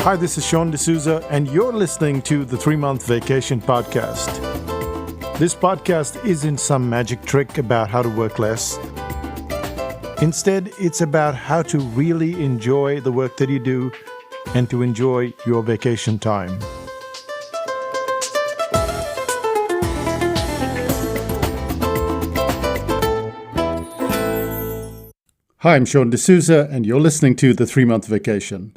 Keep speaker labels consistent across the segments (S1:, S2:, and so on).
S1: Hi, this is Sean D'Souza, and you're listening to the 3-Month Vacation Podcast. This podcast isn't some magic trick about how to work less. Instead, it's about how to really enjoy the work that you do and to enjoy your vacation time. Hi, I'm Sean D'Souza, and you're listening to the 3-Month Vacation.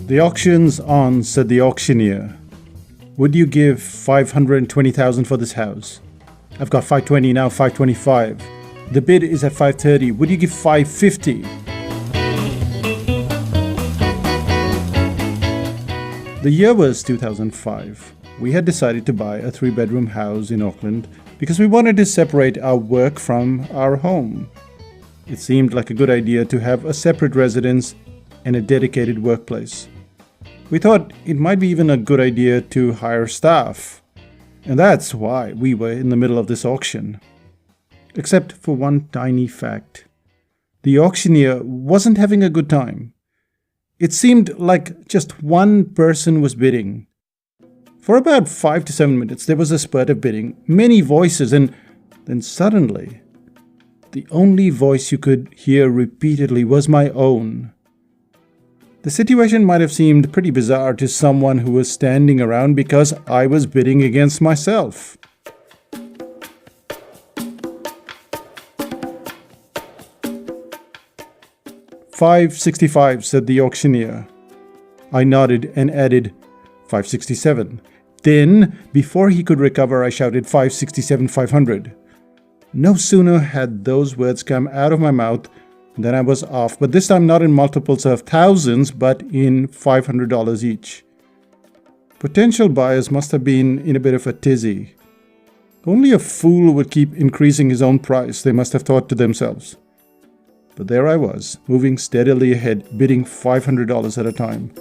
S1: The auction's on, said the auctioneer. Would you give $520,000 for this house? I've got $520 now, $525. The bid is at $530. Would you give $550? The year was 2005. We had decided to buy a 3-bedroom house in Auckland because we wanted to separate our work from our home. It seemed like a good idea to have a separate residence and a dedicated workplace. We thought it might be even a good idea to hire staff. And that's why we were in the middle of this auction. Except for one tiny fact. The auctioneer wasn't having a good time. It seemed like just one person was bidding. For about 5 to 7 minutes, there was a spurt of bidding, many voices, and then suddenly, the only voice you could hear repeatedly was my own. The situation might have seemed pretty bizarre to someone who was standing around because I was bidding against myself. $565, said the auctioneer. I nodded and added $567. Then, before he could recover, I shouted $567, $500. No sooner had those words come out of my mouth than I was off, but this time not in multiples of thousands, but in $500 each. Potential buyers must have been in a bit of a tizzy. Only a fool would keep increasing his own price, they must have thought to themselves. But there I was, moving steadily ahead, bidding $500 at a time.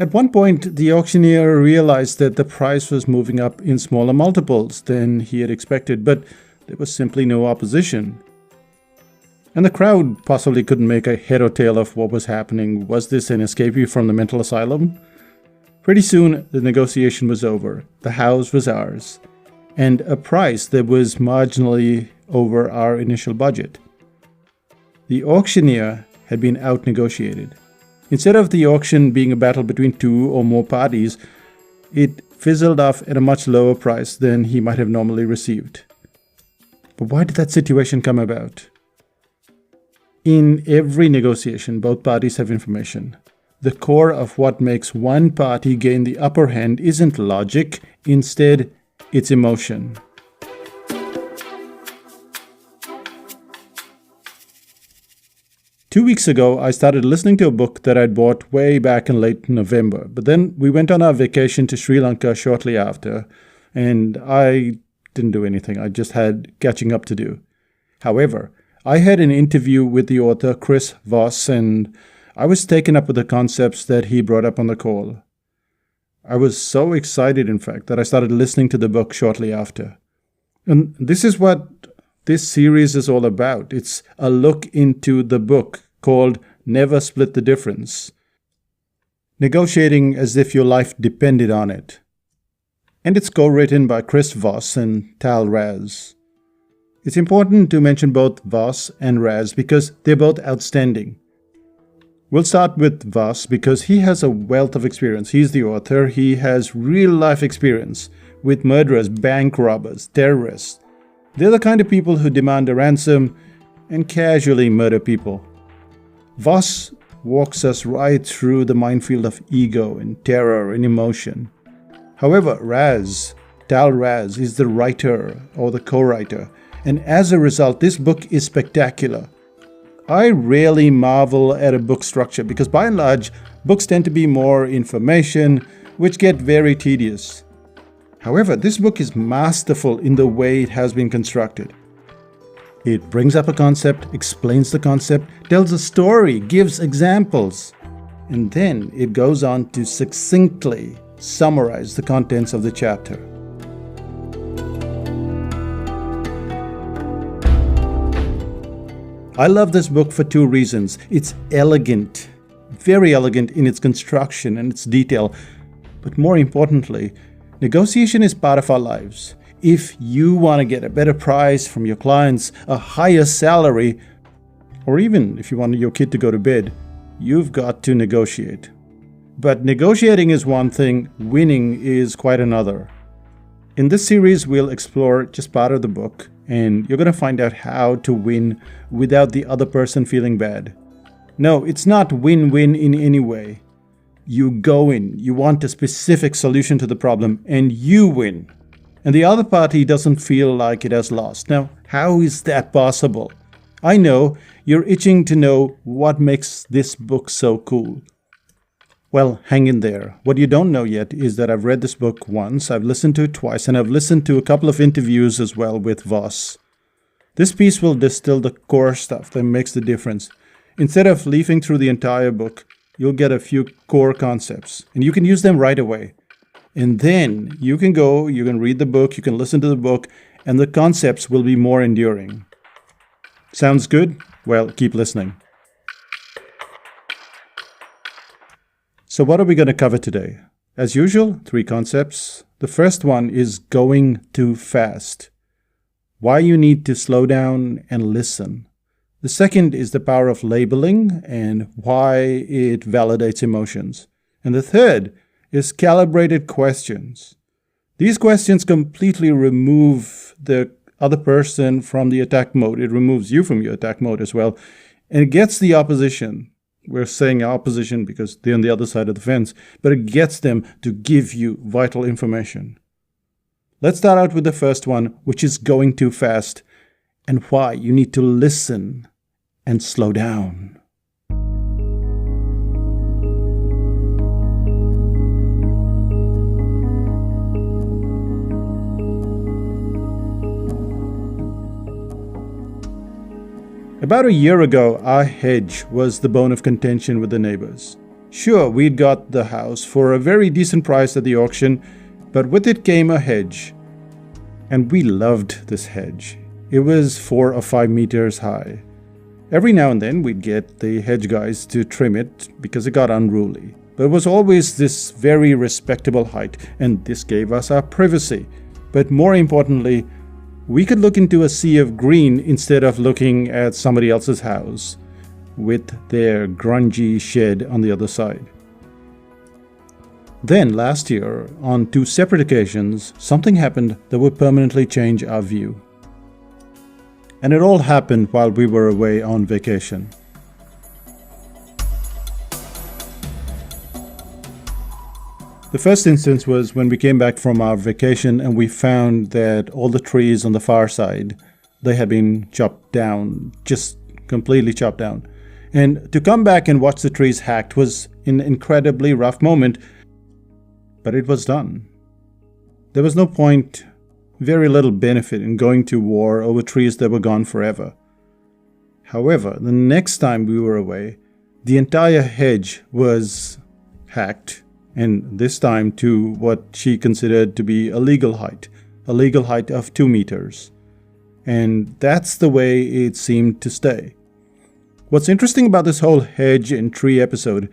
S1: At one point, the auctioneer realized that the price was moving up in smaller multiples than he had expected, but there was simply no opposition. And the crowd possibly couldn't make a head or tail of what was happening. Was this an escapee from the mental asylum? Pretty soon, the negotiation was over. The house was ours, and a price that was marginally over our initial budget. The auctioneer had been out-negotiated. Instead of the auction being a battle between 2 or more parties, it fizzled off at a much lower price than he might have normally received. But why did that situation come about? In every negotiation, both parties have information. The core of what makes one party gain the upper hand isn't logic, instead, it's emotion. Two weeks ago, I started listening to a book that I'd bought way back in late November, but then we went on our vacation to Sri Lanka shortly after, and I didn't do anything. I just had catching up to do. However, I had an interview with the author Chris Voss, and I was taken up with the concepts that he brought up on the call. I was so excited, in fact, that I started listening to the book shortly after. And this is what this series is all about. It's a look into the book called Never Split the Difference. Negotiating as if your life depended on it. And it's co-written by Chris Voss and Tal Raz. It's important to mention both Voss and Raz because they're both outstanding. We'll start with Voss because he has a wealth of experience. He's the author. He has real-life experience with murderers, bank robbers, terrorists. They're the kind of people who demand a ransom and casually murder people. Voss walks us right through the minefield of ego and terror and emotion. However, Tal Raz, is the writer or the co-writer, and as a result, this book is spectacular. I rarely marvel at a book structure because by and large, books tend to be more information, which get very tedious. However, this book is masterful in the way it has been constructed. It brings up a concept, explains the concept, tells a story, gives examples. And then it goes on to succinctly summarize the contents of the chapter. I love this book for two reasons. It's elegant, very elegant in its construction and its detail. But more importantly, negotiation is part of our lives. If you want to get a better price from your clients, a higher salary, or even if you want your kid to go to bed, you've got to negotiate. But negotiating is one thing, winning is quite another. In this series, we'll explore just part of the book, and you're going to find out how to win without the other person feeling bad. No, it's not win-win in any way. You go in, you want a specific solution to the problem, and you win. And the other party doesn't feel like it has lost. Now, how is that possible? I know you're itching to know what makes this book so cool. Well, hang in there. What you don't know yet is that I've read this book once, I've listened to it twice, and I've listened to a couple of interviews as well with Voss. This piece will distill the core stuff that makes the difference. Instead of leafing through the entire book, you'll get a few core concepts, and you can use them right away. And then you can read the book, you can listen to the book, and the concepts will be more enduring. Sounds good? Well, keep listening. So what are we going to cover today? As usual, 3 concepts. The first one is going too fast. Why you need to slow down and listen. The second is the power of labeling and why it validates emotions. And the third is calibrated questions. These questions completely remove the other person from the attack mode. It removes you from your attack mode as well. And it gets the opposition. We're saying opposition because they're on the other side of the fence, but it gets them to give you vital information. Let's start out with the first one, which is going too fast, and why you need to listen and slow down. About a year ago, our hedge was the bone of contention with the neighbors. Sure, we'd got the house for a very decent price at the auction, but with it came a hedge. And we loved this hedge. It was 4 or 5 meters high. Every now and then we'd get the hedge guys to trim it because it got unruly. But it was always this very respectable height, and this gave us our privacy. But more importantly, we could look into a sea of green instead of looking at somebody else's house with their grungy shed on the other side. Then last year, on 2 separate occasions, something happened that would permanently change our view. And it all happened while we were away on vacation. The first instance was when we came back from our vacation and we found that all the trees on the far side, they had been chopped down, just completely chopped down. And to come back and watch the trees hacked was an incredibly rough moment, but it was done. There was no point, very little benefit in going to war over trees that were gone forever. However, the next time we were away, the entire hedge was hacked, and this time to what she considered to be a legal height of 2 meters. And that's the way it seemed to stay. What's interesting about this whole hedge and tree episode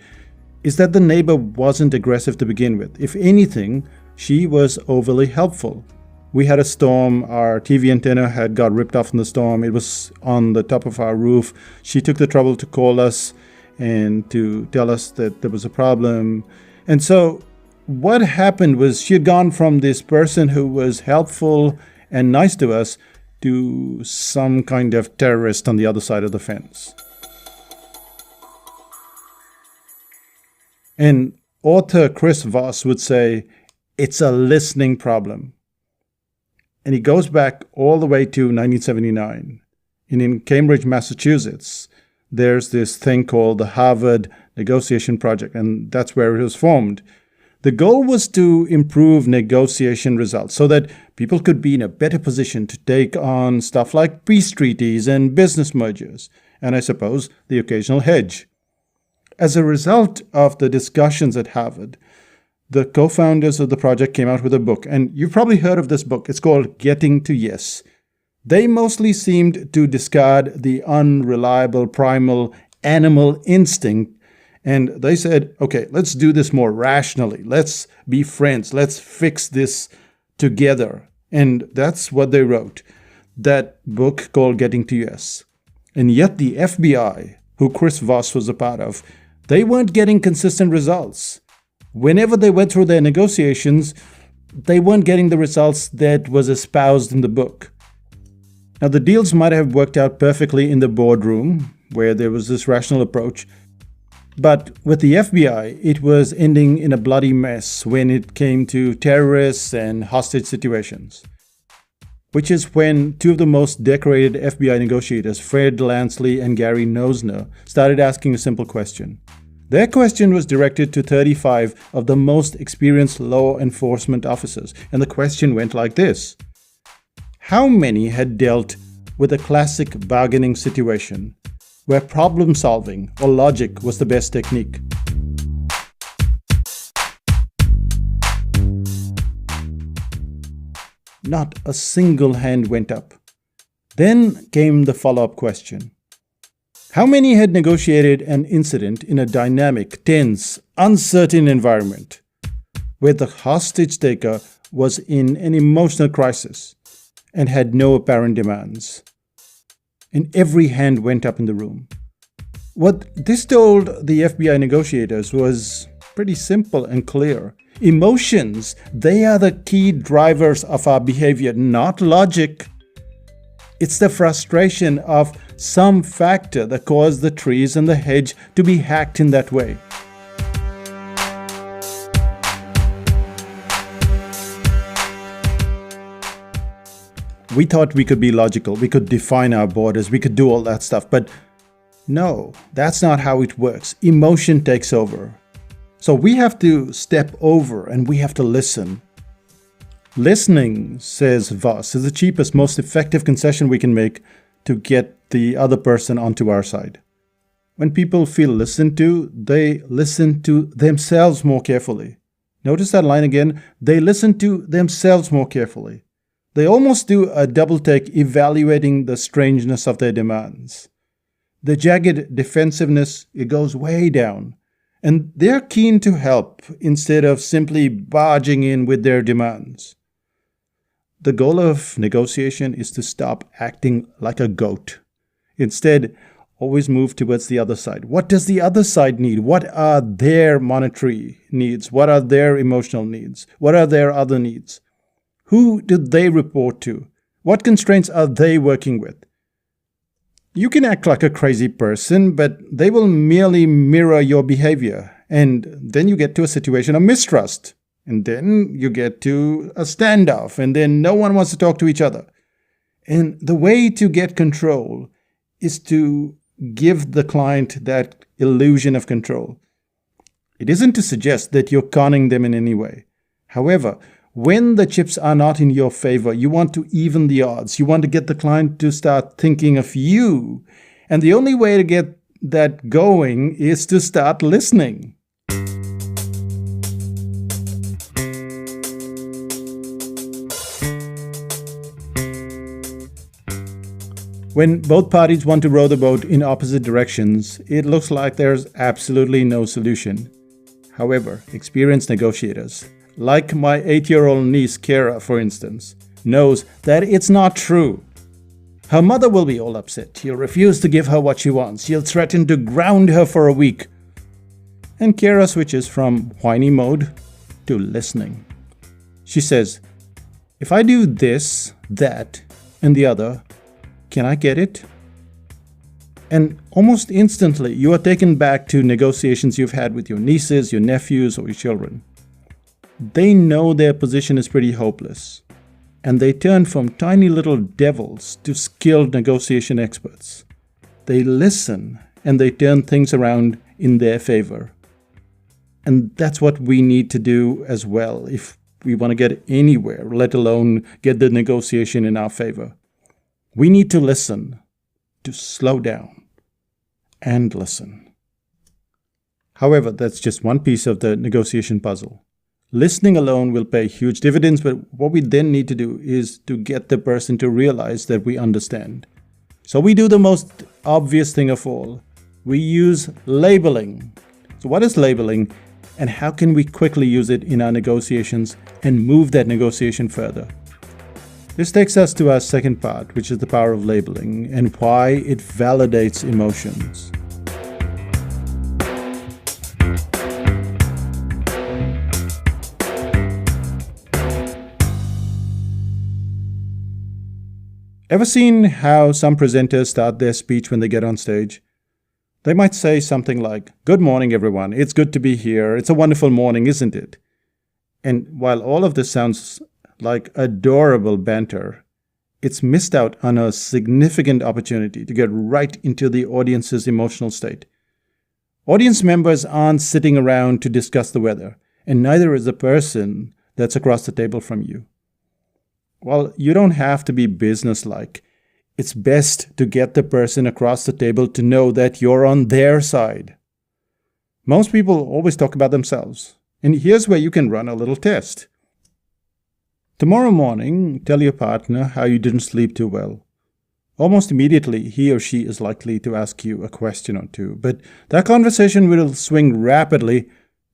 S1: is that the neighbor wasn't aggressive to begin with. If anything, she was overly helpful. We had a storm, our TV antenna had got ripped off in the storm, it was on the top of our roof. She took the trouble to call us and to tell us that there was a problem. And so what happened was she had gone from this person who was helpful and nice to us to some kind of terrorist on the other side of the fence. And author Chris Voss would say, it's a listening problem. And he goes back all the way to 1979. And in Cambridge, Massachusetts, there's this thing called the Harvard Negotiation Project, and that's where it was formed. The goal was to improve negotiation results so that people could be in a better position to take on stuff like peace treaties and business mergers, and I suppose the occasional hedge. as a result of the discussions at Harvard, the co-founders of the project came out with a book, and you've probably heard of this book. It's called Getting to Yes. They mostly seemed to discard the unreliable primal animal instinct, and they said, okay, let's do this more rationally. Let's be friends. Let's fix this together. And that's what they wrote, that book called Getting to Yes. And yet the FBI, who Chris Voss was a part of, they weren't getting consistent results. Whenever they went through their negotiations, they weren't getting the results that was espoused in the book. Now, the deals might have worked out perfectly in the boardroom, where there was this rational approach, but with the FBI, it was ending in a bloody mess when it came to terrorists and hostage situations. Which is when two of the most decorated FBI negotiators, Fred Lansley and Gary Nosner, started asking a simple question. Their question was directed to 35 of the most experienced law enforcement officers, and the question went like this. How many had dealt with a classic bargaining situation where problem solving or logic was the best technique? Not a single hand went up. Then came the follow-up question. How many had negotiated an incident in a dynamic, tense, uncertain environment where the hostage taker was in an emotional crisis and had no apparent demands? And every hand went up in the room. What this told the FBI negotiators was pretty simple and clear. Emotions, they are the key drivers of our behavior, not logic. It's the frustration of some factor that caused the trees and the hedge to be hacked in that way. We thought we could be logical, we could define our borders, we could do all that stuff, but no, that's not how it works. Emotion takes over. So we have to step over and we have to listen. Listening, says Voss, is the cheapest, most effective concession we can make to get the other person onto our side. When people feel listened to, they listen to themselves more carefully. Notice that line again. They listen to themselves more carefully. They almost do a double take evaluating the strangeness of their demands. The jagged defensiveness, it goes way down. And they're keen to help instead of simply barging in with their demands. The goal of negotiation is to stop acting like a goat. Instead, always move towards the other side. What does the other side need? What are their monetary needs? What are their emotional needs? What are their other needs? Who do they report to? What constraints are they working with? You can act like a crazy person, but they will merely mirror your behavior. And then you get to a situation of mistrust. And then you get to a standoff. And then no one wants to talk to each other. And the way to get control is to give the client that illusion of control. It isn't to suggest that you're conning them in any way. However, when the chips are not in your favor, you want to even the odds. You want to get the client to start thinking of you. And the only way to get that going is to start listening. When both parties want to row the boat in opposite directions, it looks like there's absolutely no solution. However, experienced negotiators, like my 8-year-old niece Kara, for instance, knows that it's not true. Her mother will be all upset. He'll refuse to give her what she wants. He'll threaten to ground her for a week. And Kara switches from whiny mode to listening. She says, if I do this, that, and the other, can I get it? And almost instantly, you are taken back to negotiations you've had with your nieces, your nephews, or your children. They know their position is pretty hopeless, and they turn from tiny little devils to skilled negotiation experts. They listen, and they turn things around in their favor. And that's what we need to do as well if we want to get anywhere, let alone get the negotiation in our favor. We need to listen, to slow down and listen. However, that's just one piece of the negotiation puzzle. Listening alone will pay huge dividends, but what we then need to do is to get the person to realize that we understand. So we do the most obvious thing of all. We use labeling. So what is labeling, and how can we quickly use it in our negotiations and move that negotiation further? This takes us to our second part, which is the power of labeling and why it validates emotions. Ever seen how some presenters start their speech when they get on stage? They might say something like, "Good morning, everyone. It's good to be here. It's a wonderful morning, isn't it?" And while all of this sounds like adorable banter, it's missed out on a significant opportunity to get right into the audience's emotional state. Audience members aren't sitting around to discuss the weather, and neither is the person that's across the table from you. While you don't have to be businesslike, it's best to get the person across the table to know that you're on their side. Most people always talk about themselves, and here's where you can run a little test. Tomorrow morning, tell your partner how you didn't sleep too well. Almost immediately, he or she is likely to ask you a question or two, but that conversation will swing rapidly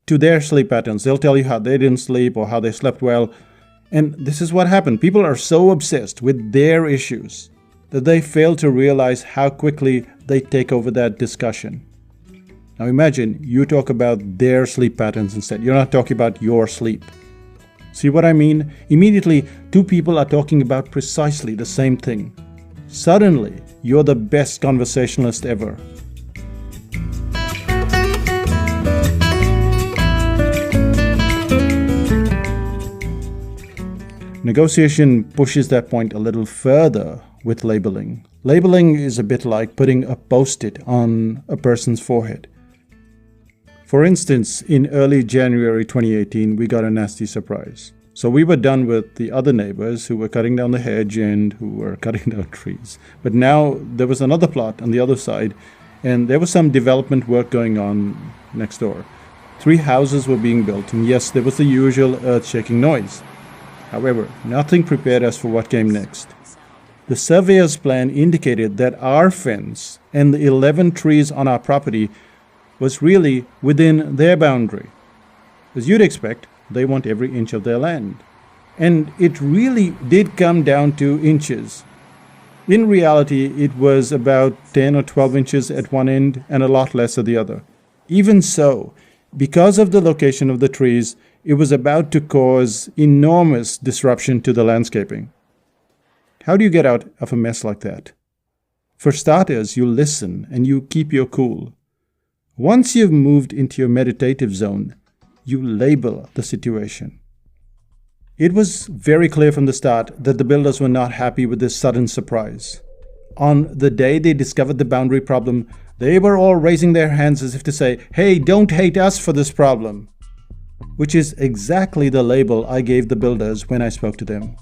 S1: to their sleep patterns. They'll tell you how they didn't sleep or how they slept well. And this is what happened. People are so obsessed with their issues that they fail to realize how quickly they take over that discussion. Now imagine you talk about their sleep patterns instead. You're not talking about your sleep. See what I mean? Immediately, two people are talking about precisely the same thing. Suddenly, you're the best conversationalist ever. Negotiation pushes that point a little further with labeling. Labeling is a bit like putting a post-it on a person's forehead. For instance, in early January 2018, we got a nasty surprise. So we were done with the other neighbors who were cutting down the hedge and who were cutting down trees. But now there was another plot on the other side, and there was some development work going on next door. 3 houses were being built, and yes, there was the usual earth-shaking noise. However, nothing prepared us for what came next. The surveyor's plan indicated that our fence and the 11 trees on our property was really within their boundary. As you'd expect, they want every inch of their land. And it really did come down to inches. In reality, it was about 10 or 12 inches at one end and a lot less at the other. Even so, because of the location of the trees, it was about to cause enormous disruption to the landscaping. How do you get out of a mess like that? For starters, you listen and you keep your cool. Once you've moved into your meditative zone, you label the situation. It was very clear from the start that the builders were not happy with this sudden surprise. On the day they discovered the boundary problem, they were all raising their hands as if to say, "Hey, don't hate us for this problem." Which is exactly the label I gave the builders when I spoke to them.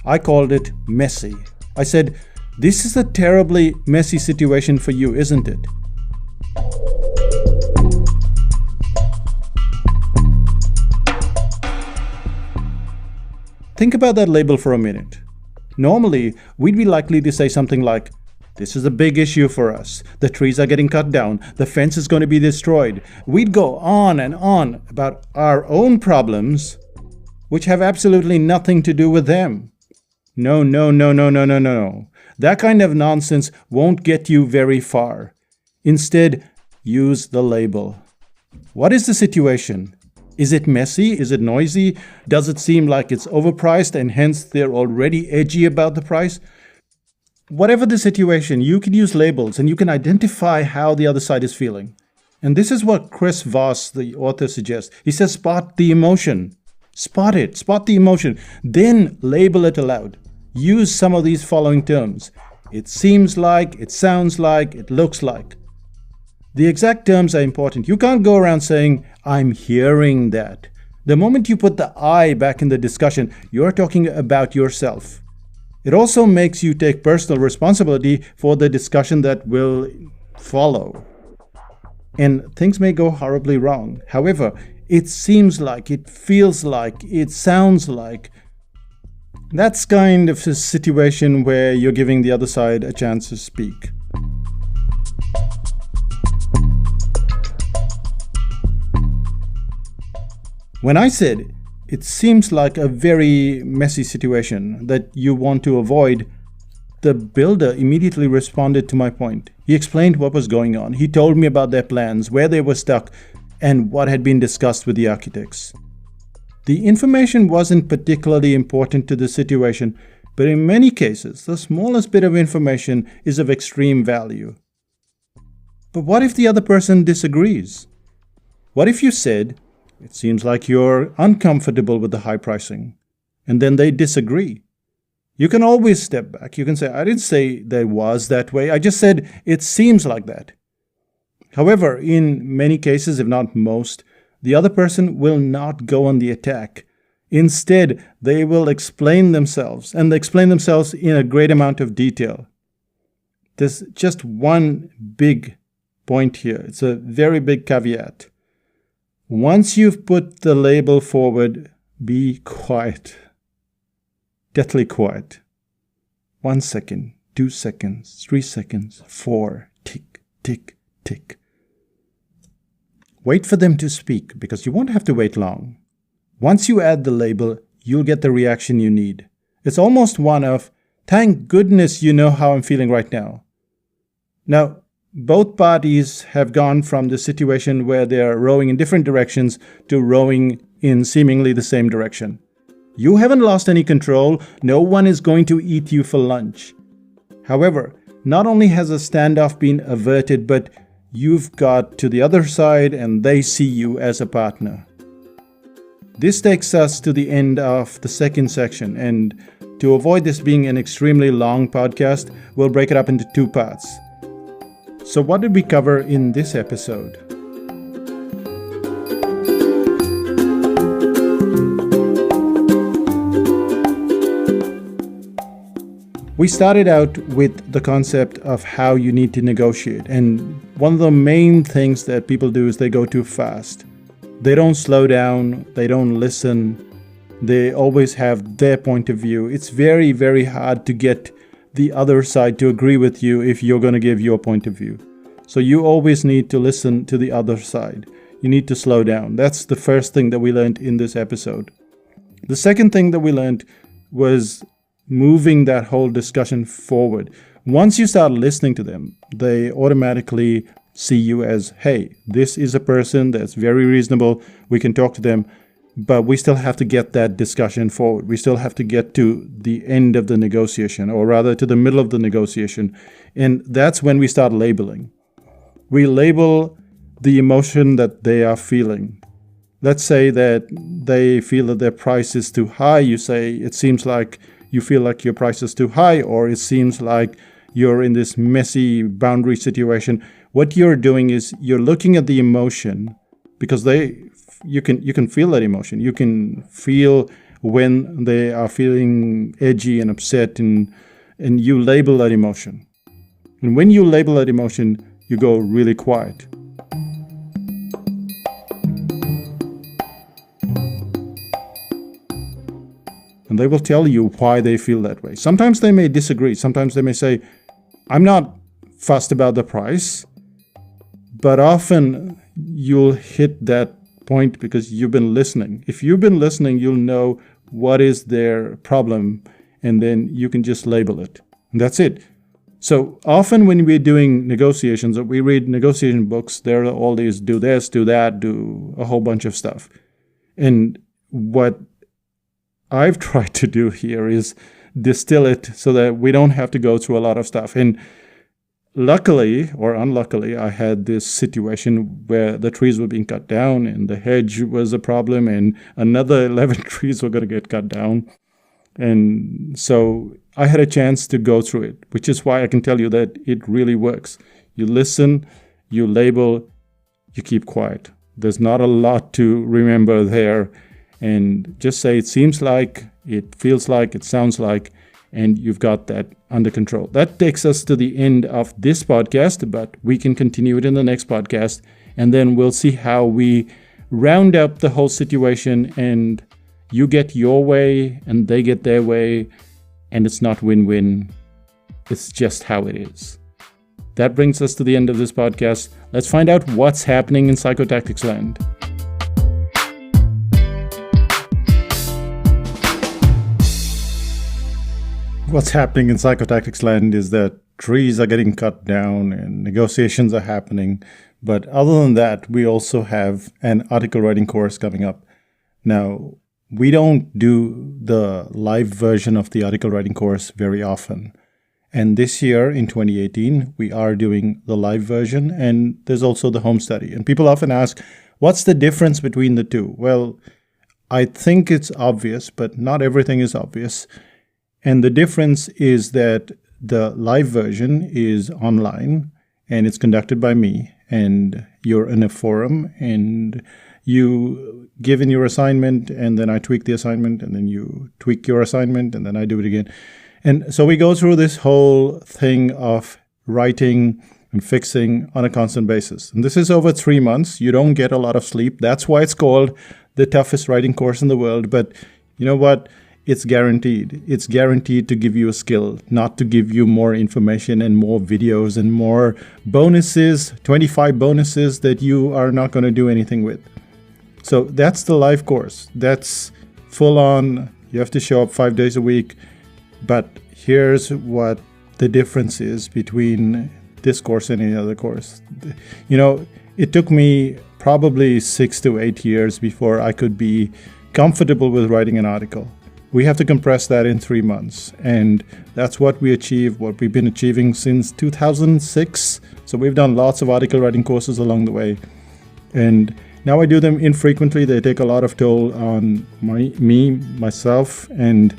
S1: I called it messy. I said, "This is a terribly messy situation for you, isn't it?" Think about that label for a minute. Normally, we'd be likely to say something like, "This is a big issue for us. The trees are getting cut down. The fence is going to be destroyed." We'd go on and on about our own problems, which have absolutely nothing to do with them. No. That kind of nonsense won't get you very far. Instead, use the label. What is the situation? Is it messy? Is it noisy? Does it seem like it's overpriced and hence they're already edgy about the price? Whatever the situation, you can use labels and you can identify how the other side is feeling. And this is what Chris Voss, the author, suggests. He says, spot the emotion. Spot it. Spot the emotion. Then label it aloud. Use some of these following terms. It seems like, it sounds like, it looks like. The exact terms are important. You can't go around saying, "I'm hearing that." The moment you put the I back in the discussion, you're talking about yourself. It also makes you take personal responsibility for the discussion that will follow. and things may go horribly wrong. However, it seems like, it feels like, it sounds like. That's kind of a situation where you're giving the other side a chance to speak. When I said it seems like a very messy situation that you want to avoid, the builder immediately responded to my point. He explained what was going on. He told me about their plans, where they were stuck, and what had been discussed with the architects. The information wasn't particularly important to the situation, but in many cases, the smallest bit of information is of extreme value. But what if the other person disagrees? What if you said, "It seems like you're uncomfortable with the high pricing," and then they disagree? You can always step back. You can say, "I didn't say that was that way. I just said it seems like that." However, in many cases, if not most, the other person will not go on the attack. Instead, they will explain themselves, and they explain themselves in a great amount of detail. There's just one big point here. It's a very big caveat. Once you've put the label forward, be quiet. Deathly quiet. 1 second, 2 seconds, 3 seconds, 4, tick, tick, tick. Wait for them to speak, because you won't have to wait long. Once you add the label, you'll get the reaction you need. It's almost one of, "Thank goodness you know how I'm feeling right now." Now, both parties have gone from the situation where they are rowing in different directions to rowing in seemingly the same direction. You haven't lost any control. No one is going to eat you for lunch. However, not only has a standoff been averted, but you've got to the other side and they see you as a partner. This takes us to the end of the second section, and to avoid this being an extremely long podcast, we'll break it up into 2 parts. So what did we cover in this episode? We started out with the concept of how you need to negotiate, and one of the main things that people do is they go too fast. They don't slow down, they don't listen, they always have their point of view. It's very, very hard to get the other side to agree with you if you're going to give your point of view. So you always need to listen to the other side. You need to slow down. That's the first thing that we learned in this episode. The second thing that we learned was moving that whole discussion forward. Once you start listening to them, they automatically see you as, "Hey, this is a person that's very reasonable. We can talk to them." But we still have to get that discussion forward. We still have to get to the end of the negotiation, or rather to the middle of the negotiation. And that's when we start labeling. We label the emotion that they are feeling. Let's say that they feel that their price is too high. You say, "It seems like you feel like your price is too high," or "It seems like you're in this messy boundary situation." What you're doing is you're looking at the emotion, because you can feel that emotion. You can feel when they are feeling edgy and upset, and you label that emotion. And when you label that emotion, you go really quiet. And they will tell you why they feel that way. Sometimes they may disagree. Sometimes they may say, "I'm not fussed about the price." But often you'll hit that point because you've been listening. If you've been listening, you'll know what is their problem, and then you can just label it. And that's it. So often when we're doing negotiations, or we read negotiation books, there are all these do this, do that, do a whole bunch of stuff. And what I've tried to do here is distill it so that we don't have to go through a lot of stuff. And luckily or unluckily, I had this situation where the trees were being cut down and the hedge was a problem, and another 11 trees were going to get cut down. And so I had a chance to go through it, which is why I can tell you that it really works. You listen, you label, you keep quiet. There's not a lot to remember there. And just say, "It seems like, it feels like, it sounds like," and you've got that under control. That takes us to the end of this podcast, but we can continue it in the next podcast. and then we'll see how we round up the whole situation and you get your way and they get their way, and it's not win-win. It's just how it is. That brings us to the end of this podcast. Let's find out what's happening in psychotactics land. What's happening in psychotactics land is that trees are getting cut down and negotiations are happening. But other than that, we also have an article writing course coming up. Now, we don't do the live version of the article writing course very often. And this year, in 2018, we are doing the live version, and there's also the home study. And people often ask, what's the difference between the two? Well, I think it's obvious, but not everything is obvious. And the difference is that the live version is online, and it's conducted by me, and you're in a forum, and you give in your assignment, and then I tweak the assignment, and then you tweak your assignment, and then I do it again. And so we go through this whole thing of writing and fixing on a constant basis. And this is over 3 months. You don't get a lot of sleep. That's why it's called the toughest writing course in the world. But you know what? It's guaranteed. It's guaranteed to give you a skill, not to give you more information and more videos and more bonuses, 25 bonuses that you are not going to do anything with. So that's the live course. That's full on. You have to show up 5 days a week. But here's what the difference is between this course and any other course. You know, it took me probably 6 to 8 years before I could be comfortable with writing an article. We have to compress that in 3 months. And that's what we achieve, what we've been achieving since 2006. So we've done lots of article writing courses along the way. And now I do them infrequently. They take a lot of toll on myself, and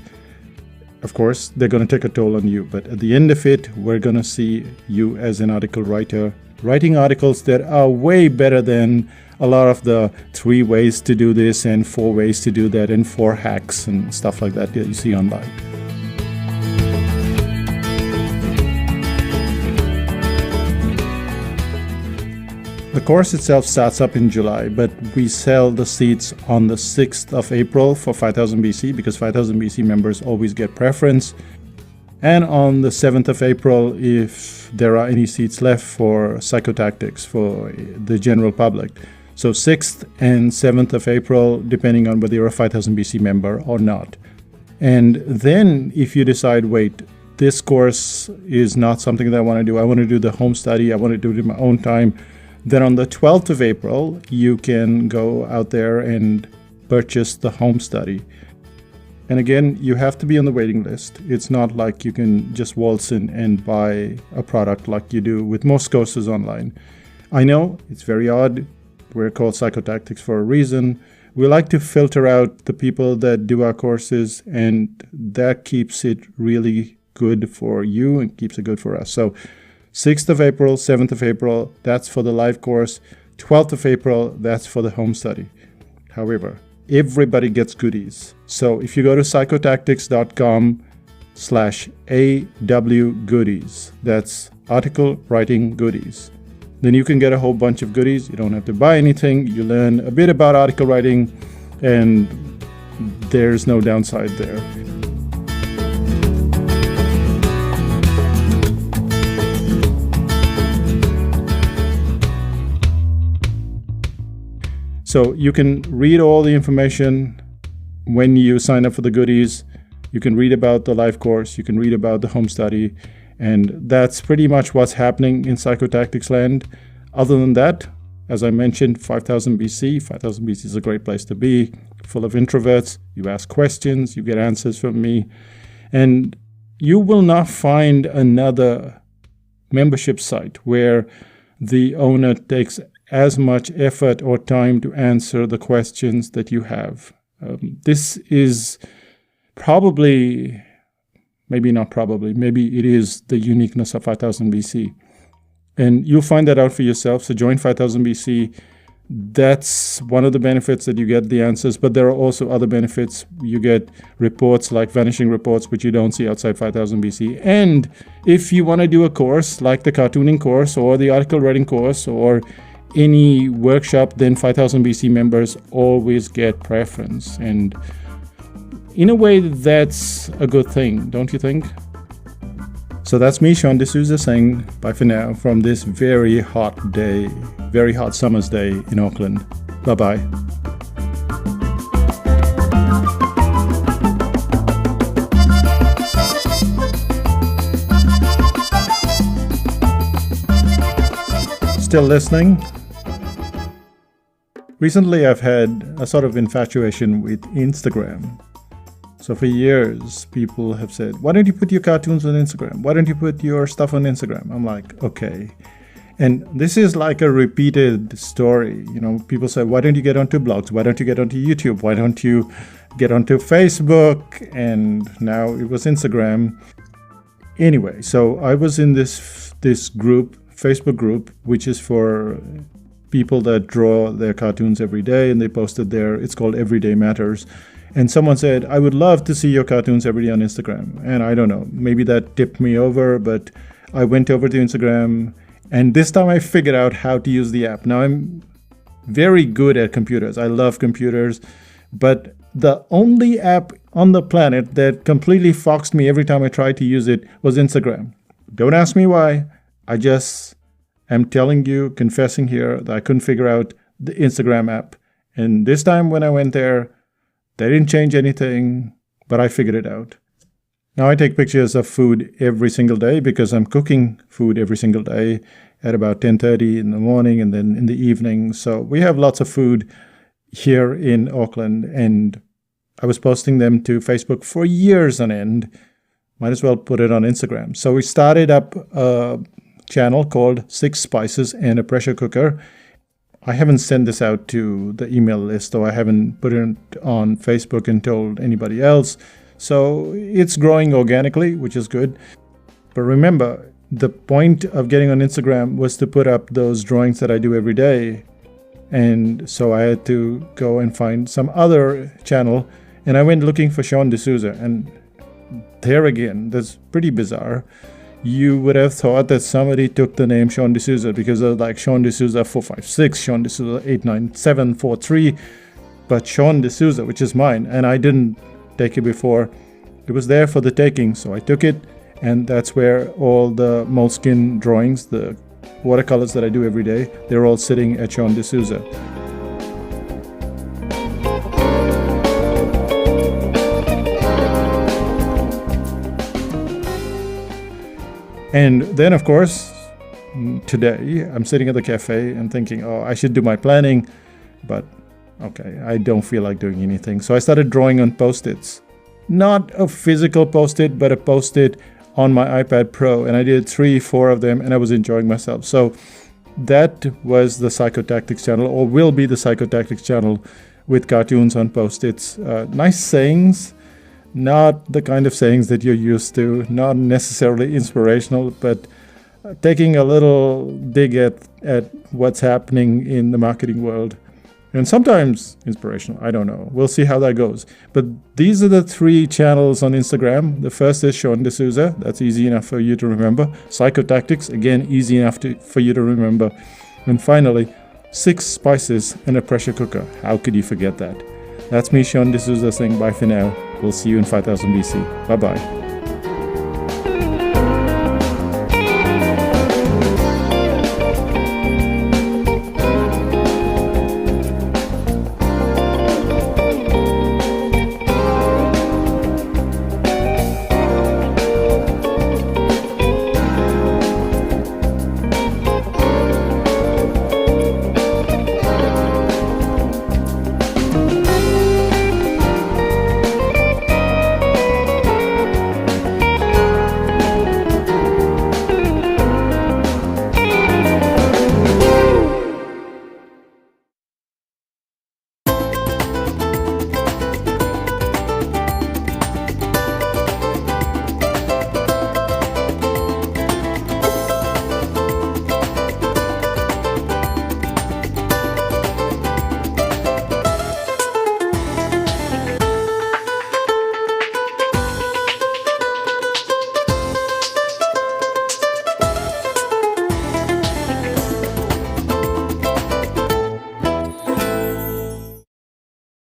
S1: of course, they're going to take a toll on you. But at the end of it, we're going to see you as an article writer, writing articles that are way better than a lot of the 3 ways to do this and 4 ways to do that and 4 hacks and stuff like that you see online. The course itself starts up in July, but we sell the seats on the 6th of April for 5000 BC because 5000 BC members always get preference. And on the 7th of April, if there are any seats left for psychotactics for the general public. So 6th and 7th of April, depending on whether you're a 5000 BC member or not. And then if you decide, wait, this course is not something that I want to do. I want to do the home study. I want to do it in my own time. Then on the 12th of April, you can go out there and purchase the home study. And again, you have to be on the waiting list. It's not like you can just waltz in and buy a product like you do with most courses online. I know it's very odd. We're called psychotactics for a reason. We like to filter out the people that do our courses, and that keeps it really good for you and keeps it good for us. So 6th of April, 7th of April, that's for the live course. 12th of April, that's for the home study. However, everybody gets goodies. So if you go to psychotactics.com/AW goodies, that's article writing goodies, then you can get a whole bunch of goodies. You don't have to buy anything. You learn a bit about article writing, and there's no downside there. So you can read all the information when you sign up for the goodies. You can read about the live course. You can read about the home study. And that's pretty much what's happening in psychotactics land. Other than that, as I mentioned, 5000 BC. 5000 BC is a great place to be, full of introverts. You ask questions, you get answers from me. And you will not find another membership site where the owner takes as much effort or time to answer the questions that you have. This is probably, maybe not probably, maybe it is the uniqueness of 5000 BC. And you'll find that out for yourself. So join 5000 BC. That's one of the benefits, that you get the answers, but there are also other benefits. You get reports like vanishing reports, which you don't see outside 5000 BC. And if you want to do a course like the cartooning course or the article writing course or any workshop, then 5000 BC members always get preference. And in a way, that's a good thing, don't you think? So that's me, Sean D'Souza, saying bye for now from this very hot summer's day in Auckland. Bye-bye. Still listening? Recently, I've had a sort of infatuation with Instagram. So for years, people have said, why don't you put your cartoons on Instagram? Why don't you put your stuff on Instagram? I'm like, okay. And this is like a repeated story. People say, why don't you get onto blogs? Why don't you get onto YouTube? Why don't you get onto Facebook? And now it was Instagram. Anyway, so I was in this group, Facebook group, which is for people that draw their cartoons every day, and they posted there. It's called Everyday Matters. And someone said, I would love to see your cartoons every day on Instagram. And I don't know, maybe that tipped me over, but I went over to Instagram, and this time I figured out how to use the app. Now, I'm very good at computers. I love computers, but the only app on the planet that completely foxed me every time I tried to use it was Instagram. Don't ask me why. I just am telling you, confessing here, that I couldn't figure out the Instagram app. And this time when I went there, they didn't change anything, but I figured it out. Now I take pictures of food every single day because I'm cooking food every single day at about 10:30 in the morning and then in the evening. So we have lots of food here in Auckland, and I was posting them to Facebook for years on end. Might as well put it on Instagram. So we started up a channel called 6 Spices and a Pressure Cooker. I haven't sent this out to the email list, or I haven't put it on Facebook and told anybody else. So it's growing organically, which is good. But remember, the point of getting on Instagram was to put up those drawings that I do every day. And so I had to go and find some other channel. And I went looking for Sean D'Souza. And there again, that's pretty bizarre. You would have thought that somebody took the name Sean D'Souza because of like Sean D'Souza 456, Sean D'Souza 89743, but Sean D'Souza, which is mine, and I didn't take it before. It was there for the taking, so I took it, and that's where all the moleskin drawings, the watercolors that I do every day, they're all sitting at Sean D'Souza. And then, of course, today I'm sitting at the cafe and thinking, oh, I should do my planning, but okay, I don't feel like doing anything. So I started drawing on Post-its. Not a physical Post-it, but a Post-it on my iPad Pro. And I did 3-4 of them, and I was enjoying myself. So that was the Psychotactics channel, or will be the Psychotactics channel, with cartoons on Post-its. Nice sayings. Not the kind of sayings that you're used to, not necessarily inspirational, but taking a little dig at what's happening in the marketing world. And sometimes inspirational, I don't know. We'll see how that goes. But these are the 3 channels on Instagram. The first is Sean D'Souza. That's easy enough for you to remember. Psychotactics, again, easy enough for you to remember. And finally, 6 Spices and a Pressure Cooker. How could you forget that? That's me, Sean D'Souza, saying bye for now. We'll see you in 5000 BC. Bye-bye.